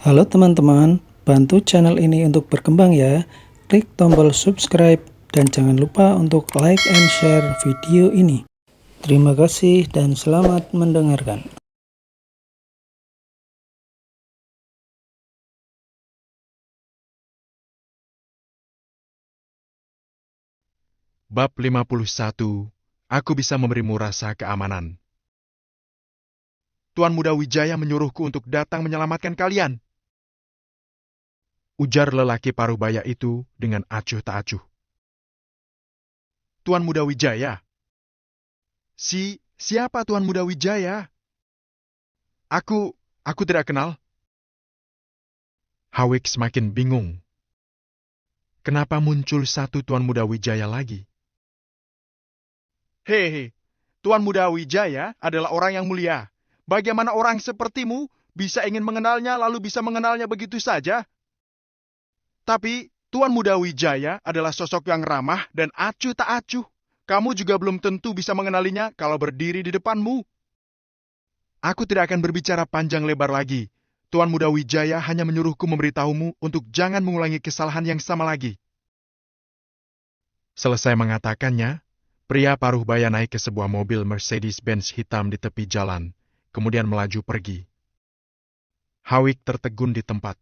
Halo teman-teman, bantu channel ini untuk berkembang ya. Klik tombol subscribe dan jangan lupa untuk like and share video ini. Terima kasih dan selamat mendengarkan. Bab 51, Aku bisa memberimu rasa keamanan. Tuan Muda Wijaya menyuruhku untuk datang menyelamatkan kalian. Ujar lelaki parubaya itu dengan acuh tak acuh. Tuan Muda Wijaya? Siapa Tuan Muda Wijaya? Aku tidak kenal. Hawik semakin bingung. Kenapa muncul satu Tuan Muda Wijaya lagi? Hehe, Tuan Muda Wijaya adalah orang yang mulia. Bagaimana orang sepertimu bisa ingin mengenalnya lalu bisa mengenalnya begitu saja? Tapi Tuan Muda Wijaya adalah sosok yang ramah dan acuh tak acuh. Kamu juga belum tentu bisa mengenalinya kalau berdiri di depanmu. Aku tidak akan berbicara panjang lebar lagi. Tuan Muda Wijaya hanya menyuruhku memberitahumu untuk jangan mengulangi kesalahan yang sama lagi. Selesai mengatakannya, pria paruhbaya naik ke sebuah mobil Mercedes-Benz hitam di tepi jalan, kemudian melaju pergi. Hawik tertegun di tempat.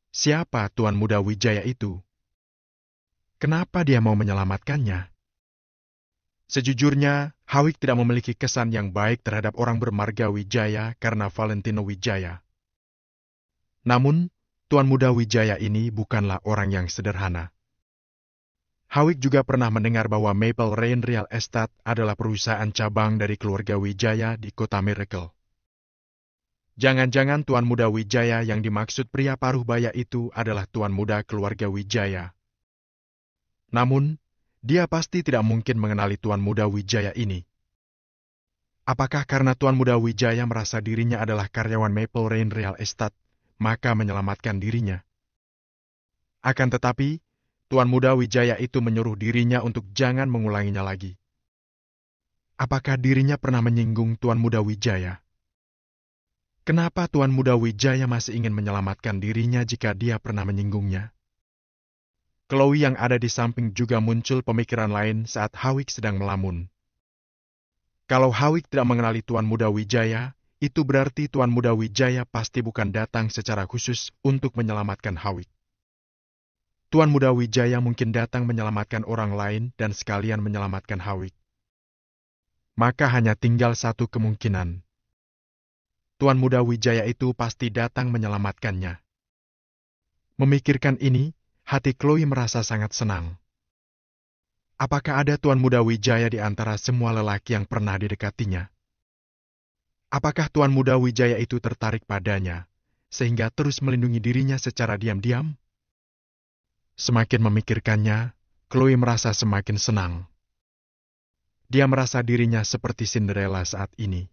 Siapa Tuan Muda Wijaya itu? Kenapa dia mau menyelamatkannya? Sejujurnya, Hawik tidak memiliki kesan yang baik terhadap orang bermarga Wijaya karena Valentino Wijaya. Namun, Tuan Muda Wijaya ini bukanlah orang yang sederhana. Hawik juga pernah mendengar bahwa Maple Rain Real Estate adalah perusahaan cabang dari keluarga Wijaya di kota Miracle. Jangan-jangan Tuan Muda Wijaya yang dimaksud pria paruhbaya itu adalah Tuan Muda keluarga Wijaya. Namun, dia pasti tidak mungkin mengenali Tuan Muda Wijaya ini. Apakah karena Tuan Muda Wijaya merasa dirinya adalah karyawan Maple Rain Real Estate, maka menyelamatkan dirinya? Akan tetapi, Tuan Muda Wijaya itu menyuruh dirinya untuk jangan mengulanginya lagi. Apakah dirinya pernah menyinggung Tuan Muda Wijaya? Kenapa Tuan Muda Wijaya masih ingin menyelamatkan dirinya jika dia pernah menyinggungnya? Chloe yang ada di samping juga muncul pemikiran lain saat Hawik sedang melamun. Kalau Hawik tidak mengenali Tuan Muda Wijaya, itu berarti Tuan Muda Wijaya pasti bukan datang secara khusus untuk menyelamatkan Hawik. Tuan Muda Wijaya mungkin datang menyelamatkan orang lain dan sekalian menyelamatkan Hawik. Maka hanya tinggal satu kemungkinan. Tuan Muda Wijaya itu pasti datang menyelamatkannya. Memikirkan ini, hati Chloe merasa sangat senang. Apakah ada Tuan Muda Wijaya di antara semua lelaki yang pernah didekatinya? Apakah Tuan Muda Wijaya itu tertarik padanya, sehingga terus melindungi dirinya secara diam-diam? Semakin memikirkannya, Chloe merasa semakin senang. Dia merasa dirinya seperti Cinderella saat ini.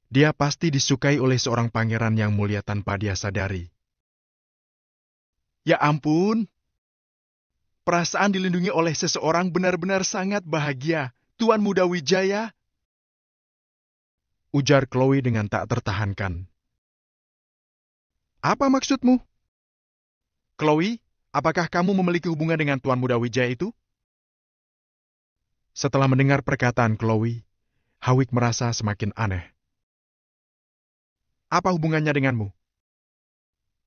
Dia pasti disukai oleh seorang pangeran yang mulia tanpa dia sadari. Ya ampun! Perasaan dilindungi oleh seseorang benar-benar sangat bahagia. Tuan Muda Wijaya, ujar Chloe dengan tak tertahankan. Apa maksudmu? Chloe, apakah kamu memiliki hubungan dengan Tuan Muda Wijaya itu? Setelah mendengar perkataan Chloe, Hawik merasa semakin aneh. Apa hubungannya denganmu?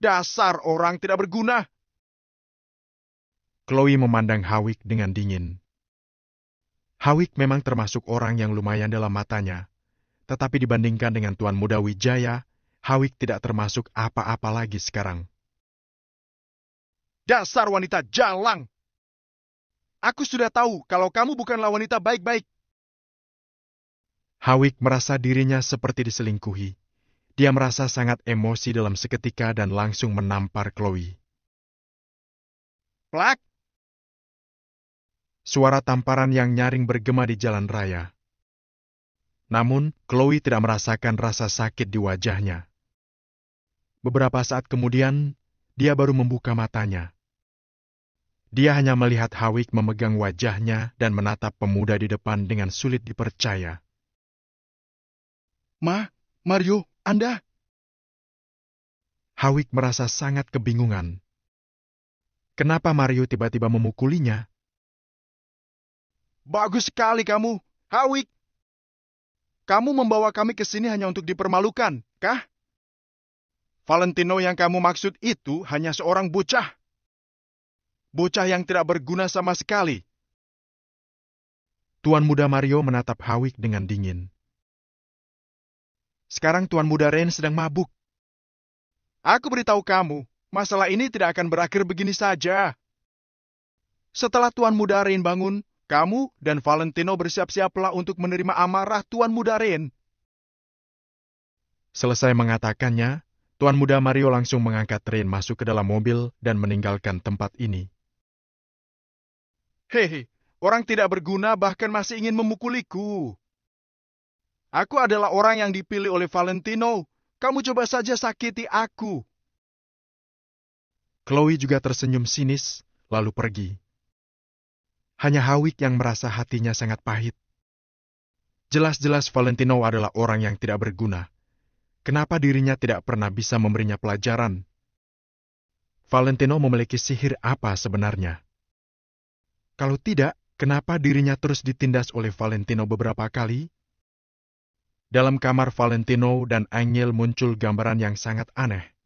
Dasar orang tidak berguna! Chloe memandang Hawik dengan dingin. Hawik memang termasuk orang yang lumayan dalam matanya, tetapi dibandingkan dengan Tuan Muda Wijaya, Hawik tidak termasuk apa-apa lagi sekarang. Dasar wanita jalang! Aku sudah tahu kalau kamu bukanlah wanita baik-baik. Hawik merasa dirinya seperti diselingkuhi. Dia merasa sangat emosi dalam seketika dan langsung menampar Chloe. Plak! Suara tamparan yang nyaring bergema di jalan raya. Namun, Chloe tidak merasakan rasa sakit di wajahnya. Beberapa saat kemudian, dia baru membuka matanya. Dia hanya melihat Hawik memegang wajahnya dan menatap pemuda di depan dengan sulit dipercaya. Mario, Anda? Hawik merasa sangat kebingungan. Kenapa Mario tiba-tiba memukulinya? Bagus sekali kamu, Hawik. Kamu membawa kami ke sini hanya untuk dipermalukan, kah? Valentino yang kamu maksud itu hanya seorang bocah. Bocah yang tidak berguna sama sekali. Tuan Muda Mario menatap Hawik dengan dingin. Sekarang Tuan Muda Rain sedang mabuk. Aku beritahu kamu, masalah ini tidak akan berakhir begini saja. Setelah Tuan Muda Rain bangun, kamu dan Valentino bersiap-siaplah untuk menerima amarah Tuan Muda Rain. Selesai mengatakannya, Tuan Muda Mario langsung mengangkat Rain masuk ke dalam mobil dan meninggalkan tempat ini. Hehe, orang tidak berguna bahkan masih ingin memukuliku. Aku adalah orang yang dipilih oleh Valentino. Kamu coba saja sakiti aku. Chloe juga tersenyum sinis, lalu pergi. Hanya Hawik yang merasa hatinya sangat pahit. Jelas-jelas Valentino adalah orang yang tidak berguna. Kenapa dirinya tidak pernah bisa memberinya pelajaran? Valentino memiliki sihir apa sebenarnya? Kalau tidak, kenapa dirinya terus ditindas oleh Valentino beberapa kali? Dalam kamar Valentino dan Angel muncul gambaran yang sangat aneh.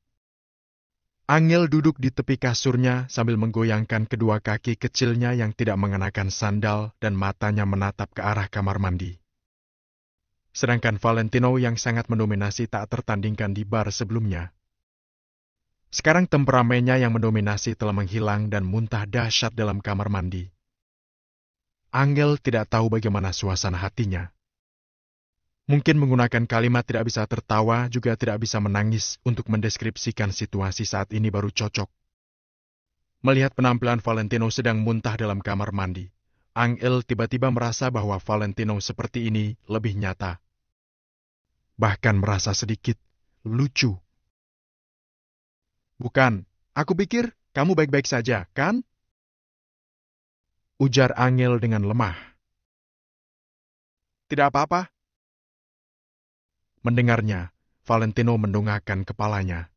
Angel duduk di tepi kasurnya sambil menggoyangkan kedua kaki kecilnya yang tidak mengenakan sandal dan matanya menatap ke arah kamar mandi. Sedangkan Valentino yang sangat mendominasi tak tertandingkan di bar sebelumnya. Sekarang temperamennya yang mendominasi telah menghilang dan muntah dahsyat dalam kamar mandi. Angel tidak tahu bagaimana suasana hatinya. Mungkin menggunakan kalimat tidak bisa tertawa juga tidak bisa menangis untuk mendeskripsikan situasi saat ini baru cocok. Melihat penampilan Valentino sedang muntah dalam kamar mandi, Angel tiba-tiba merasa bahwa Valentino seperti ini lebih nyata. Bahkan merasa sedikit lucu. Bukan, aku pikir kamu baik-baik saja, kan? Ujar Angel dengan lemah. Tidak apa-apa. Mendengarnya, Valentino mendongakkan kepalanya.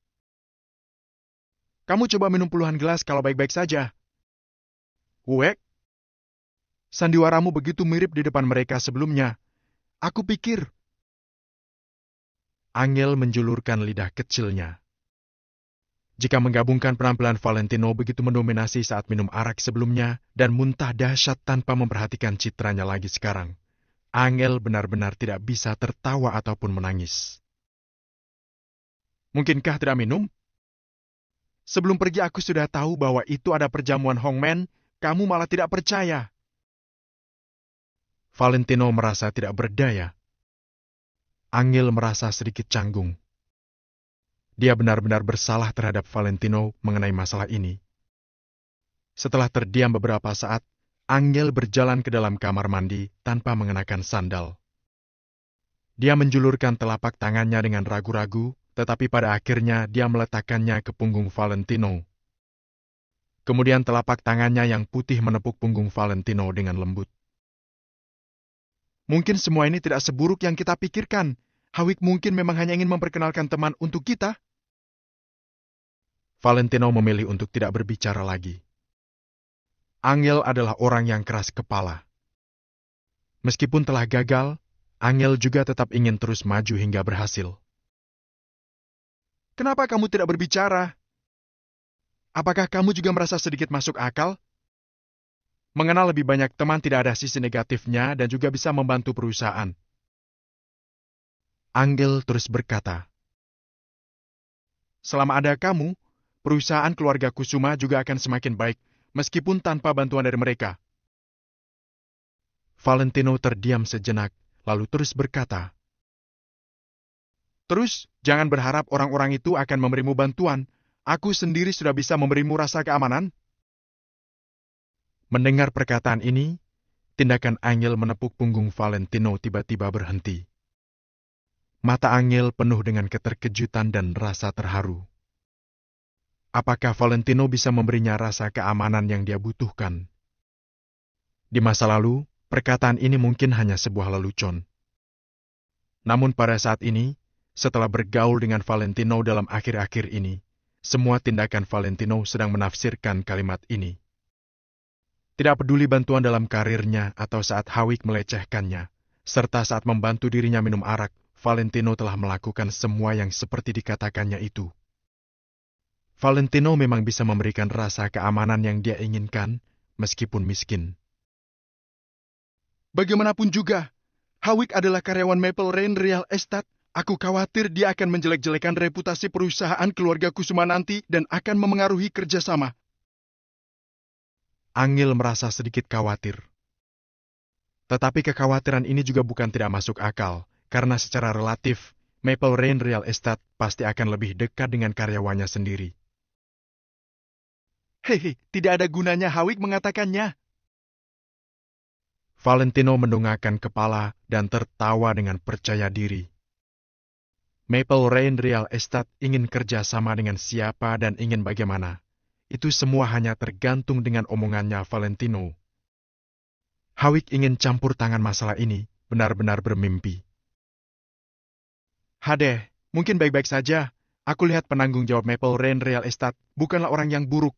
Kamu coba minum puluhan gelas kalau baik-baik saja. Wek, sandiwaramu begitu mirip di depan mereka sebelumnya. Aku pikir. Angel menjulurkan lidah kecilnya. Jika menggabungkan penampilan Valentino begitu mendominasi saat minum arak sebelumnya dan muntah dahsyat tanpa memperhatikan citranya lagi sekarang, Angel benar-benar tidak bisa tertawa ataupun menangis. Mungkinkah tidak minum? Sebelum pergi aku sudah tahu bahwa itu ada perjamuan Hongmen, kamu malah tidak percaya. Valentino merasa tidak berdaya. Angel merasa sedikit canggung. Dia benar-benar bersalah terhadap Valentino mengenai masalah ini. Setelah terdiam beberapa saat, Angel berjalan ke dalam kamar mandi tanpa mengenakan sandal. Dia menjulurkan telapak tangannya dengan ragu-ragu, tetapi pada akhirnya dia meletakkannya ke punggung Valentino. Kemudian telapak tangannya yang putih menepuk punggung Valentino dengan lembut. Mungkin semua ini tidak seburuk yang kita pikirkan. Hawik mungkin memang hanya ingin memperkenalkan teman untuk kita. Valentino memilih untuk tidak berbicara lagi. Angel adalah orang yang keras kepala. Meskipun telah gagal, Angel juga tetap ingin terus maju hingga berhasil. Kenapa kamu tidak berbicara? Apakah kamu juga merasa sedikit masuk akal? Mengenal lebih banyak teman tidak ada sisi negatifnya dan juga bisa membantu perusahaan. Angel terus berkata, selama ada kamu, perusahaan keluarga Kusuma juga akan semakin baik. Meskipun tanpa bantuan dari mereka. Valentino terdiam sejenak, lalu terus berkata, terus, jangan berharap orang-orang itu akan memberimu bantuan. Aku sendiri sudah bisa memberimu rasa keamanan. Mendengar perkataan ini, tindakan Angel menepuk punggung Valentino tiba-tiba berhenti. Mata Angel penuh dengan keterkejutan dan rasa terharu. Apakah Valentino bisa memberinya rasa keamanan yang dia butuhkan? Di masa lalu, perkataan ini mungkin hanya sebuah lelucon. Namun pada saat ini, setelah bergaul dengan Valentino dalam akhir-akhir ini, semua tindakan Valentino sedang menafsirkan kalimat ini. Tidak peduli bantuan dalam karirnya atau saat Hawik melecehkannya, serta saat membantu dirinya minum arak, Valentino telah melakukan semua yang seperti dikatakannya itu. Valentino memang bisa memberikan rasa keamanan yang dia inginkan, meskipun miskin. Bagaimanapun juga, Hawik adalah karyawan Maple Rain Real Estate. Aku khawatir dia akan menjelek-jelekan reputasi perusahaan keluarga Kusuma nanti dan akan memengaruhi kerjasama. Angel merasa sedikit khawatir. Tetapi kekhawatiran ini juga bukan tidak masuk akal, karena secara relatif, Maple Rain Real Estate pasti akan lebih dekat dengan karyawannya sendiri. Hehe, tidak ada gunanya Hawik mengatakannya. Valentino mendongakkan kepala dan tertawa dengan percaya diri. Maple Rain Real Estate ingin kerja sama dengan siapa dan ingin bagaimana. Itu semua hanya tergantung dengan omongannya Valentino. Hawik ingin campur tangan masalah ini, benar-benar bermimpi. Hadeh, mungkin baik-baik saja. Aku lihat penanggung jawab Maple Rain Real Estate bukanlah orang yang buruk.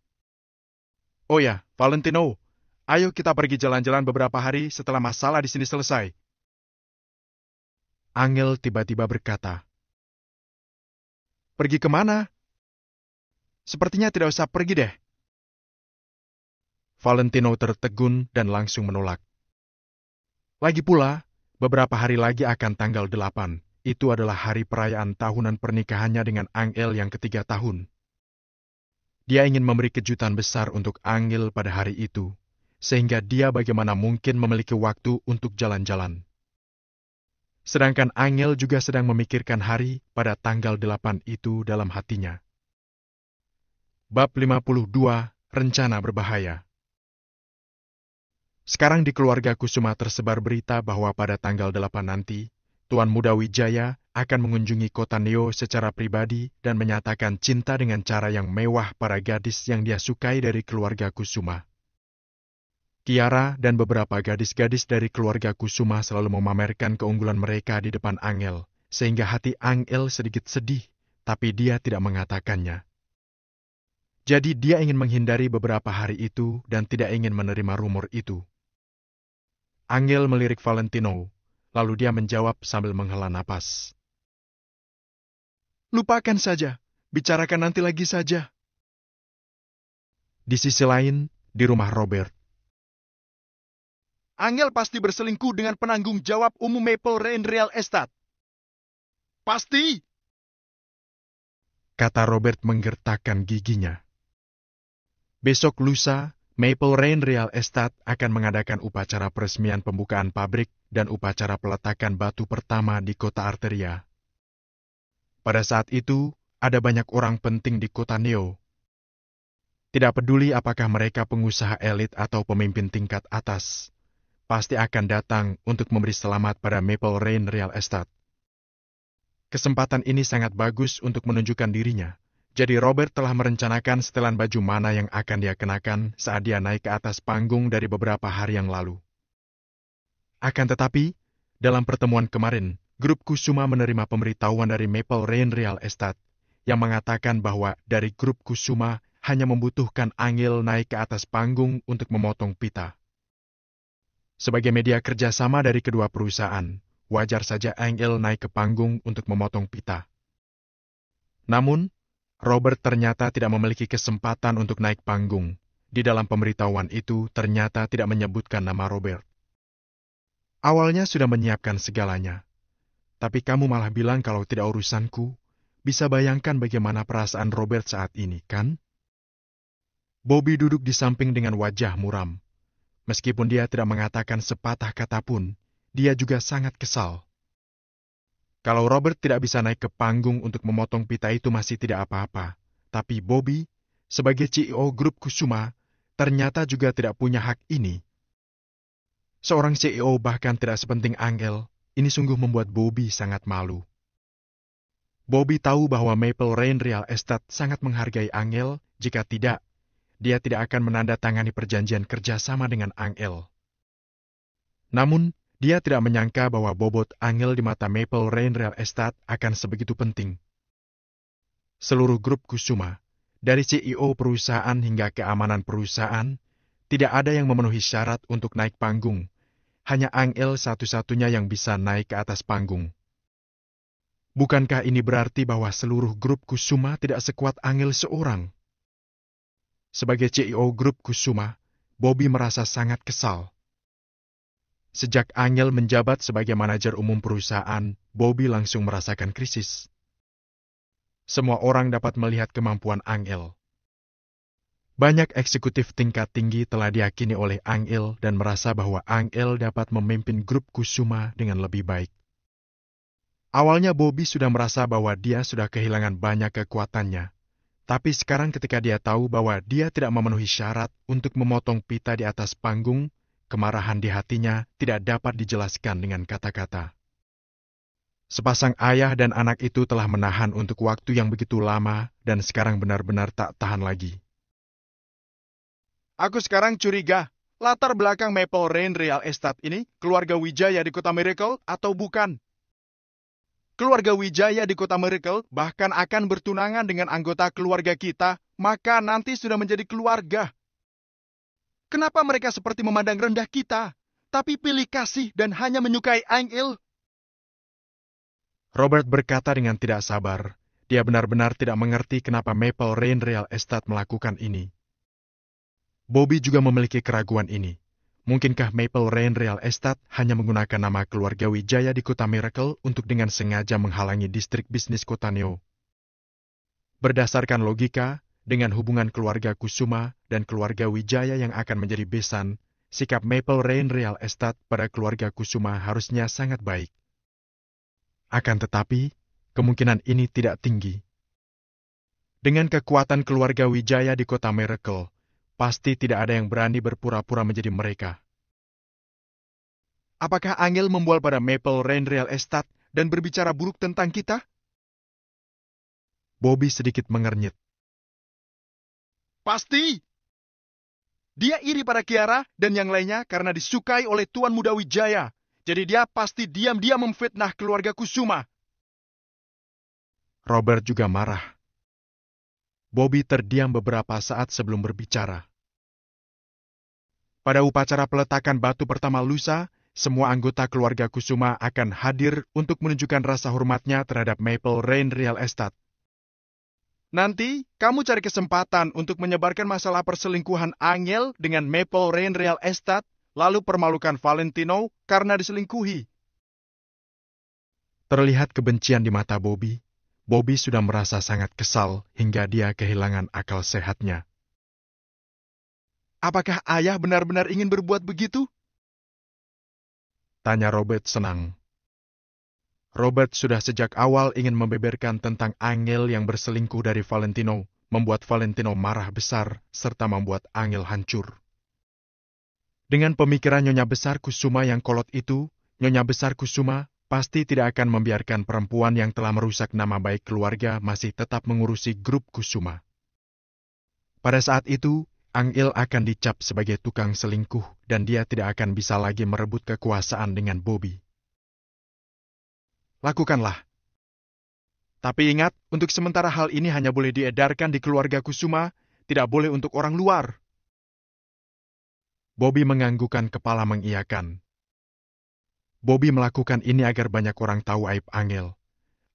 Oh ya, Valentino, ayo kita pergi jalan-jalan beberapa hari setelah masalah di sini selesai. Angel tiba-tiba berkata, pergi kemana? Sepertinya tidak usah pergi deh. Valentino tertegun dan langsung menolak. Lagi pula, beberapa hari lagi akan tanggal 8. Itu adalah hari perayaan tahunan pernikahannya dengan Angel yang ketiga tahun. Dia ingin memberi kejutan besar untuk Angel pada hari itu, sehingga dia bagaimana mungkin memiliki waktu untuk jalan-jalan. Sedangkan Angel juga sedang memikirkan hari pada tanggal 8 itu dalam hatinya. Bab 52, Rencana Berbahaya. Sekarang di keluarga Kusuma tersebar berita bahwa pada tanggal 8 nanti, Tuan Muda Wijaya akan mengunjungi kota Neo secara pribadi dan menyatakan cinta dengan cara yang mewah para gadis yang dia sukai dari keluarga Kusuma. Kiara dan beberapa gadis-gadis dari keluarga Kusuma selalu memamerkan keunggulan mereka di depan Angel, sehingga hati Angel sedikit sedih, tapi dia tidak mengatakannya. Jadi dia ingin menghindari beberapa hari itu dan tidak ingin menerima rumor itu. Angel melirik Valentino, lalu dia menjawab sambil menghela napas. Lupakan saja, bicarakan nanti lagi saja. Di sisi lain, di rumah Robert. Angel pasti berselingkuh dengan penanggung jawab umum Maple Rain Real Estate. Pasti! Kata Robert menggertakkan giginya. Besok lusa, Maple Rain Real Estate akan mengadakan upacara peresmian pembukaan pabrik dan upacara peletakan batu pertama di kota Arteria. Pada saat itu, ada banyak orang penting di kota Neo. Tidak peduli apakah mereka pengusaha elit atau pemimpin tingkat atas, pasti akan datang untuk memberi selamat pada Maple Rain Real Estate. Kesempatan ini sangat bagus untuk menunjukkan dirinya. Jadi Robert telah merencanakan setelan baju mana yang akan dia kenakan saat dia naik ke atas panggung dari beberapa hari yang lalu. Akan tetapi, dalam pertemuan kemarin, grup Kusuma menerima pemberitahuan dari Maple Rain Real Estate yang mengatakan bahwa dari grup Kusuma hanya membutuhkan Angel naik ke atas panggung untuk memotong pita. Sebagai media kerjasama dari kedua perusahaan, wajar saja Angel naik ke panggung untuk memotong pita. Namun, Robert ternyata tidak memiliki kesempatan untuk naik panggung. Di dalam pemberitahuan itu ternyata tidak menyebutkan nama Robert. Awalnya sudah menyiapkan segalanya. Tapi kamu malah bilang kalau tidak urusanku. Bisa bayangkan bagaimana perasaan Robert saat ini, kan? Bobby duduk di samping dengan wajah muram. Meskipun dia tidak mengatakan sepatah kata pun, dia juga sangat kesal. Kalau Robert tidak bisa naik ke panggung untuk memotong pita itu masih tidak apa-apa. Tapi Bobby, sebagai CEO grup Kusuma, ternyata juga tidak punya hak ini. Seorang CEO bahkan tidak sepenting Angel, ini sungguh membuat Bobby sangat malu. Bobby tahu bahwa Maple Rain Real Estate sangat menghargai Angel, jika tidak, dia tidak akan menandatangani perjanjian kerjasama dengan Angel. Namun, dia tidak menyangka bahwa bobot Angel di mata Maple Rain Real Estate akan sebegitu penting. Seluruh grup Kusuma, Dari CEO perusahaan hingga keamanan perusahaan, tidak ada yang memenuhi syarat untuk naik panggung. Hanya Angel satu-satunya yang bisa naik ke atas panggung. Bukankah ini berarti bahwa seluruh grup Kusuma tidak sekuat Angel seorang? Sebagai CEO grup Kusuma, Bobby merasa sangat kesal. Sejak Angel menjabat sebagai manajer umum perusahaan, Bobby langsung merasakan krisis. Semua orang dapat melihat kemampuan Angel. Banyak eksekutif tingkat tinggi telah diyakini oleh Angel dan merasa bahwa Angel dapat memimpin grup Kusuma dengan lebih baik. Awalnya Bobby sudah merasa bahwa dia sudah kehilangan banyak kekuatannya. Tapi sekarang ketika dia tahu bahwa dia tidak memenuhi syarat untuk memotong pita di atas panggung, kemarahan di hatinya tidak dapat dijelaskan dengan kata-kata. Sepasang ayah dan anak itu telah menahan untuk waktu yang begitu lama dan sekarang benar-benar tak tahan lagi. Aku sekarang curiga, latar belakang Maple Rain Real Estate ini keluarga Wijaya di kota Miracle atau bukan? Keluarga Wijaya di kota Miracle bahkan akan bertunangan dengan anggota keluarga kita, maka nanti sudah menjadi keluarga. Kenapa mereka seperti memandang rendah kita, tapi pilih kasih dan hanya menyukai Angel? Robert berkata dengan tidak sabar. Dia benar-benar tidak mengerti kenapa Maple Rain Real Estate melakukan ini. Bobby juga memiliki keraguan ini. Mungkinkah Maple Rain Real Estate hanya menggunakan nama keluarga Wijaya di kota Miracle untuk dengan sengaja menghalangi distrik bisnis kota Neo? Berdasarkan logika, dengan hubungan keluarga Kusuma dan keluarga Wijaya yang akan menjadi besan, sikap Maple Rain Real Estate pada keluarga Kusuma harusnya sangat baik. Akan tetapi, kemungkinan ini tidak tinggi. Dengan kekuatan keluarga Wijaya di kota Miracle, pasti tidak ada yang berani berpura-pura menjadi mereka. Apakah Angel membual pada Maple Rain Real Estate dan berbicara buruk tentang kita? Bobby sedikit mengernyit. Pasti! Dia iri pada Kiara dan yang lainnya karena disukai oleh Tuan Muda Wijaya. Jadi dia pasti diam-diam memfitnah keluarga Kusuma. Robert juga marah. Bobby terdiam beberapa saat sebelum berbicara. Pada upacara peletakan batu pertama lusa, semua anggota keluarga Kusuma akan hadir untuk menunjukkan rasa hormatnya terhadap Maple Rain Real Estate. Nanti, kamu cari kesempatan untuk menyebarkan masalah perselingkuhan Angel dengan Maple Rain Real Estate, lalu permalukan Valentino karena diselingkuhi. Terlihat kebencian di mata Bobby. Bobby sudah merasa sangat kesal hingga dia kehilangan akal sehatnya. Apakah ayah benar-benar ingin berbuat begitu? Tanya Robert senang. Robert sudah sejak awal ingin membeberkan tentang Angel yang berselingkuh dari Valentino, membuat Valentino marah besar serta membuat Angel hancur. Dengan pemikiran Nyonya Besar Kusuma yang kolot itu, Nyonya Besar Kusuma pasti tidak akan membiarkan perempuan yang telah merusak nama baik keluarga masih tetap mengurusi grup Kusuma. Pada saat itu, Angel akan dicap sebagai tukang selingkuh dan dia tidak akan bisa lagi merebut kekuasaan dengan Bobby. Lakukanlah. Tapi ingat, untuk sementara hal ini hanya boleh diedarkan di keluarga Kusuma, tidak boleh untuk orang luar. Bobby menganggukkan kepala mengiyakan. Bobby melakukan ini agar banyak orang tahu aib Angel.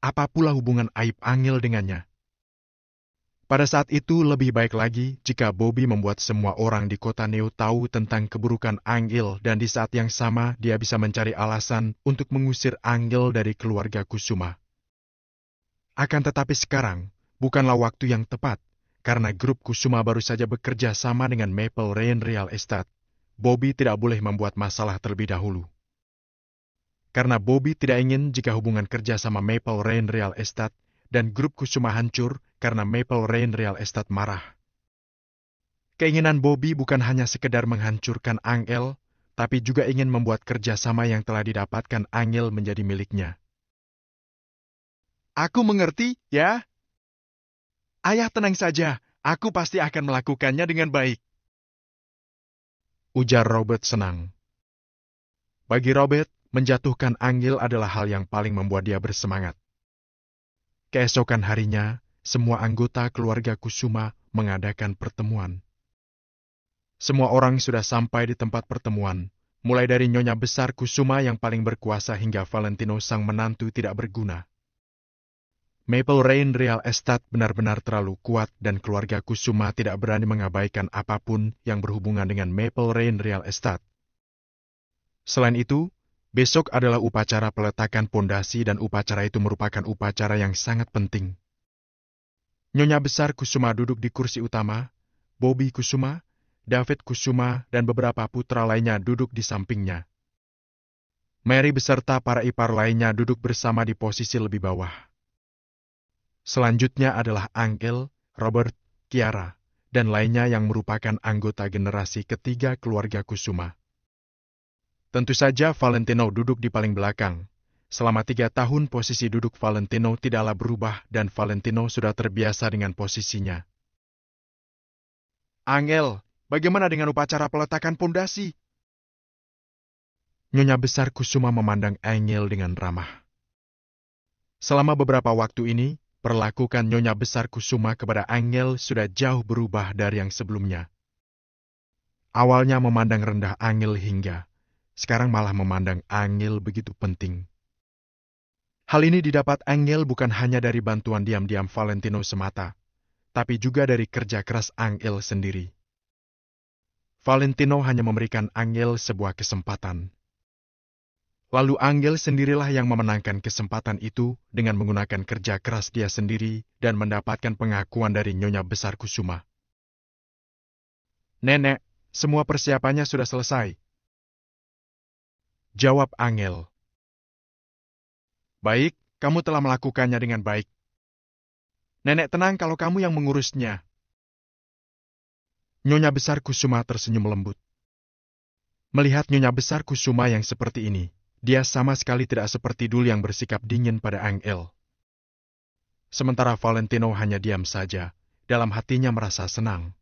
Apa pula hubungan aib Angel dengannya? Pada saat itu lebih baik lagi jika Bobby membuat semua orang di kota Neo tahu tentang keburukan Angel dan di saat yang sama dia bisa mencari alasan untuk mengusir Angel dari keluarga Kusuma. Akan tetapi sekarang bukanlah waktu yang tepat karena grup Kusuma baru saja bekerja sama dengan Maple Rain Real Estate. Bobby tidak boleh membuat masalah terlebih dahulu. Karena Bobby tidak ingin jika hubungan kerja sama Maple Rain Real Estate dan grup Kusuma hancur karena Maple Rain Real Estate marah. Keinginan Bobby bukan hanya sekedar menghancurkan Angel, tapi juga ingin membuat kerjasama yang telah didapatkan Angel menjadi miliknya. Aku mengerti, ya. Ayah tenang saja, aku pasti akan melakukannya dengan baik. Ujar Robert senang. Bagi Robert, menjatuhkan Angel adalah hal yang paling membuat dia bersemangat. Keesokan harinya, semua anggota keluarga Kusuma mengadakan pertemuan. Semua orang sudah sampai di tempat pertemuan, mulai dari Nyonya Besar Kusuma yang paling berkuasa hingga Valentino sang menantu tidak berguna. Maple Rain Real Estate benar-benar terlalu kuat dan keluarga Kusuma tidak berani mengabaikan apapun yang berhubungan dengan Maple Rain Real Estate. Selain itu, besok adalah upacara peletakan pondasi dan upacara itu merupakan upacara yang sangat penting. Nyonya Besar Kusuma duduk di kursi utama, Bobby Kusuma, David Kusuma, dan beberapa putra lainnya duduk di sampingnya. Mary beserta para ipar lainnya duduk bersama di posisi lebih bawah. Selanjutnya adalah Angel, Robert, Kiara, dan lainnya yang merupakan anggota generasi ketiga keluarga Kusuma. Tentu saja Valentino duduk di paling belakang. Selama 3 tahun posisi duduk Valentino tidaklah berubah dan Valentino sudah terbiasa dengan posisinya. Angel, bagaimana dengan upacara peletakan pondasi? Nyonya Besar Kusuma memandang Angel dengan ramah. Selama beberapa waktu ini, perlakukan Nyonya Besar Kusuma kepada Angel sudah jauh berubah dari yang sebelumnya. Awalnya memandang rendah Angel hingga sekarang malah memandang Angel begitu penting. Hal ini didapat Angel bukan hanya dari bantuan diam-diam Valentino semata, tapi juga dari kerja keras Angel sendiri. Valentino hanya memberikan Angel sebuah kesempatan. Lalu Angel sendirilah yang memenangkan kesempatan itu dengan menggunakan kerja keras dia sendiri dan mendapatkan pengakuan dari Nyonya Besar Kusuma. Nenek, semua persiapannya sudah selesai. Jawab Angel. Baik, kamu telah melakukannya dengan baik. Nenek tenang kalau kamu yang mengurusnya. Nyonya Besar Kusuma tersenyum lembut. Melihat Nyonya Besar Kusuma yang seperti ini, dia sama sekali tidak seperti dulu yang bersikap dingin pada Angel. Sementara Valentino hanya diam saja, dalam hatinya merasa senang.